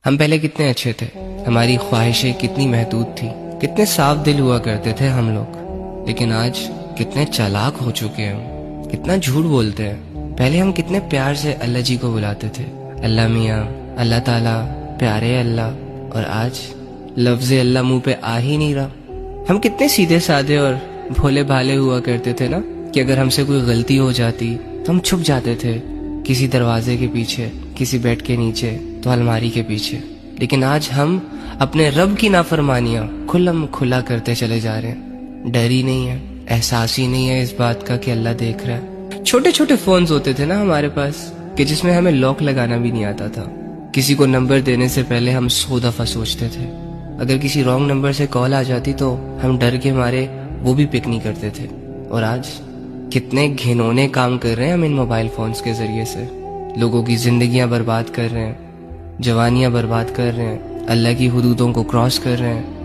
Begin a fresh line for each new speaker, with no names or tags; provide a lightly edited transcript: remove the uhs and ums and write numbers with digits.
ہم پہلے کتنے اچھے تھے، ہماری خواہشیں کتنی محدود تھی، کتنے صاف دل ہوا کرتے تھے ہم لوگ. لیکن آج کتنے چالاک ہو چکے ہیں ہم، کتنا جھوٹ بولتے ہیں. پہلے ہم کتنے پیار سے اللہ جی کو بلاتے تھے، اللہ میاں، اللہ تعالیٰ، پیارے اللہ. اور آج لفظ اللہ منہ پہ آ ہی نہیں رہا. ہم کتنے سیدھے سادے اور بھولے بھالے ہوا کرتے تھے نا، کہ اگر ہم سے کوئی غلطی ہو جاتی تو ہم چھپ جاتے تھے، کسی دروازے کے پیچھے، کسی بیڈ کے نیچے، تو الماری کے پیچھے. لیکن آج ہم اپنے رب کی نافرمانیاں کھلم کھلا کرتے چلے جا رہے ہیں. ڈر ہی نہیں ہے، احساس ہی نہیں ہے اس بات کا کہ اللہ دیکھ رہا ہے. چھوٹے چھوٹے فونز ہوتے تھے نا ہمارے پاس، کہ جس میں ہمیں لاک لگانا بھی نہیں آتا تھا. کسی کو نمبر دینے سے پہلے ہم 100 دفعہ سوچتے تھے. اگر کسی رانگ نمبر سے کال آ جاتی تو ہم ڈر کے مارے وہ بھی پک نہیں کرتے تھے. اور آج کتنے گھنونے کام کر رہے ہیں ہم ان موبائل فونز کے ذریعے سے. لوگوں کی زندگیاں برباد کر رہے ہیں، جوانیاں برباد کر رہے ہیں، اللہ کی حدودوں کو کراس کر رہے ہیں.